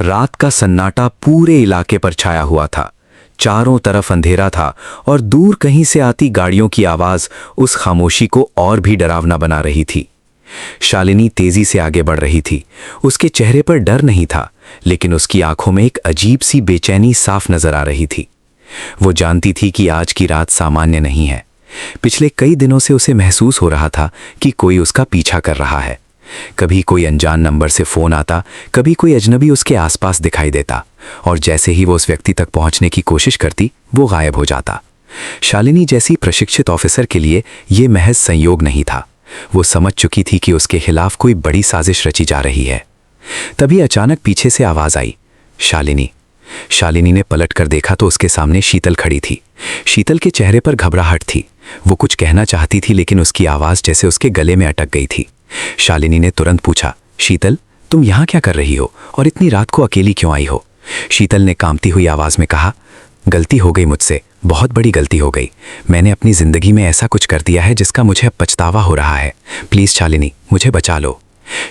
रात का सन्नाटा पूरे इलाके पर छाया हुआ था। चारों तरफ अंधेरा था और दूर कहीं से आती गाड़ियों की आवाज उस खामोशी को और भी डरावना बना रही थी। शालिनी तेजी से आगे बढ़ रही थी। उसके चेहरे पर डर नहीं था, लेकिन उसकी आंखों में एक अजीब सी बेचैनी साफ नजर आ रही थी। वो जानती थी कि आज की रात सामान्य नहीं है। पिछले कई दिनों से उसे महसूस हो रहा था कि कोई उसका पीछा कर रहा है। कभी कोई अनजान नंबर से फोन आता, कभी कोई अजनबी उसके आसपास दिखाई देता, और जैसे ही वो उस व्यक्ति तक पहुंचने की कोशिश करती, वो गायब हो जाता। शालिनी जैसी प्रशिक्षित ऑफिसर के लिए यह महज संयोग नहीं था। वो समझ चुकी थी कि उसके खिलाफ कोई बड़ी साजिश रची जा रही है। तभी अचानक पीछे से आवाज आई, शालिनी। शालिनी ने पलट कर देखा तो उसके सामने शीतल खड़ी थी। शीतल के चेहरे पर घबराहट थी। वो कुछ कहना चाहती थी, लेकिन उसकी आवाज जैसे उसके गले में अटक गई थी। शालिनी ने तुरंत पूछा, शीतल, तुम यहाँ क्या कर रही हो और इतनी रात को अकेली क्यों आई हो? शीतल ने कांपती हुई आवाज में कहा, गलती हो गई मुझसे, बहुत बड़ी गलती हो गई। मैंने अपनी जिंदगी में ऐसा कुछ कर दिया है जिसका मुझे अब पछतावा हो रहा है। प्लीज शालिनी, मुझे बचा लो।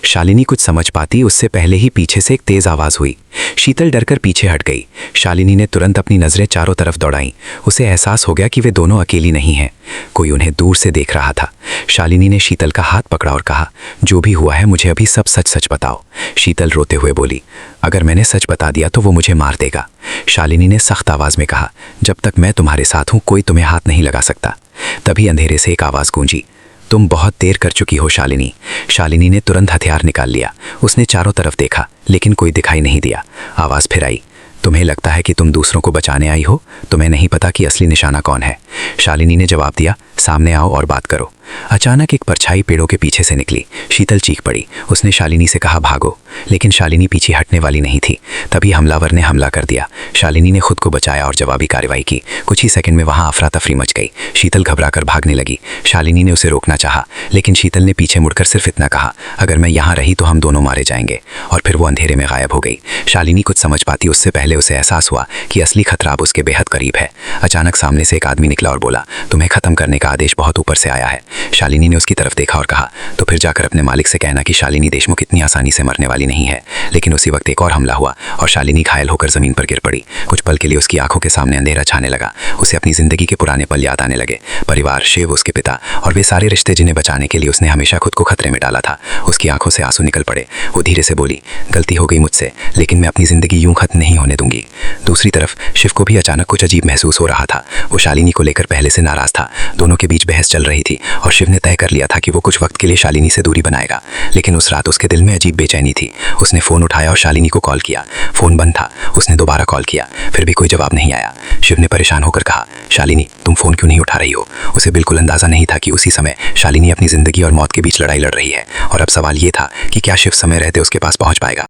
शालिनी कुछ समझ पाती उससे पहले ही पीछे से एक तेज आवाज हुई। शीतल डरकर पीछे हट गई। शालिनी ने तुरंत अपनी नजरें चारों तरफ दौड़ाईं। उसे एहसास हो गया कि वे दोनों अकेली नहीं हैं, कोई उन्हें दूर से देख रहा था। शालिनी ने शीतल का हाथ पकड़ा और कहा, जो भी हुआ है मुझे अभी सब सच सच बताओ। शीतल रोते हुए बोली, अगर मैंने सच बता दिया तो वो मुझे मार देगा। शालिनी ने सख्त आवाज में कहा, जब तक मैं तुम्हारे साथ हूं कोई तुम्हें हाथ नहीं लगा सकता। तभी अंधेरे से एक आवाज गूंजी, तुम बहुत देर कर चुकी हो शालिनी। शालिनी ने तुरंत हथियार निकाल लिया। उसने चारों तरफ देखा, लेकिन कोई दिखाई नहीं दिया। आवाज फिर आई, तुम्हें लगता है कि तुम दूसरों को बचाने आई हो, तुम्हें नहीं पता कि असली निशाना कौन है। शालिनी ने जवाब दिया, सामने आओ और बात करो। अचानक एक परछाई पेड़ों के पीछे से निकली। शीतल चीख पड़ी। उसने शालिनी से कहा, भागो, लेकिन शालिनी पीछे हटने वाली नहीं थी। तभी हमलावर ने हमला कर दिया। शालिनी ने खुद को बचाया और जवाबी कार्रवाई की। कुछ ही सेकंड में वहां अफरा तफरी मच गई। शीतल घबराकर भागने लगी। शालिनी ने उसे रोकना चाहा, लेकिन शीतल ने पीछे मुड़कर सिर्फ इतना कहा, अगर मैं यहाँ रही तो हम दोनों मारे जाएंगे, और फिर वो अंधेरे में गायब हो गई। शालिनी कुछ समझ पाती उससे पहले उसे एहसास हुआ कि असली खतरा अब उसके बेहद करीब है। अचानक सामने से एक आदमी निकला और बोला, तुम्हें खत्म करने का आदेश बहुत ऊपर से आया है। शालिनी ने उसकी तरफ देखा और कहा, तो फिर जाकर अपने मालिक से कहना कि शालिनी देशमुख इतनी आसानी से मरने वाली नहीं है। लेकिन उसी वक्त एक और हमला हुआ और शालिनी घायल होकर जमीन पर गिर पड़ी। कुछ पल के लिए उसकी आंखों के सामने अंधेरा छाने लगा। उसे अपनी जिंदगी के पुराने पल याद आने लगे, परिवार, शिव, उसके पिता और वे सारे रिश्ते जिन्हें बचाने के लिए उसने हमेशा खुद को खतरे में डाला था। उसकी आंखों से आंसू निकल पड़े। वो धीरे से बोली, गलती हो गई मुझसे, लेकिन मैं अपनी जिंदगी यूं खत्म नहीं होने दूंगी। दूसरी तरफ शिव को भी अचानक कुछ अजीब महसूस हो रहा था। वो शालिनी को लेकर पहले से नाराज था। दोनों के बीच बहस चल रही थी और शिव ने तय कर लिया था कि वो कुछ वक्त के लिए शालिनी से दूरी बनाएगा। लेकिन उस रात उसके दिल में अजीब बेचैनी थी। उसने फोन उठाया और शालिनी को कॉल किया। फोन बंद था। उसने दोबारा कॉल किया, फिर भी कोई जवाब नहीं आया। शिव ने परेशान होकर कहा, शालिनी, तुम फोन क्यों नहीं उठा रही हो? उसे बिल्कुल अंदाजा नहीं था कि उसी समय शालिनी अपनी जिंदगी और मौत के बीच लड़ाई लड़ रही है, और अब सवाल ये था कि क्या शिव समय रहते उसके पास पहुंच पाएगा।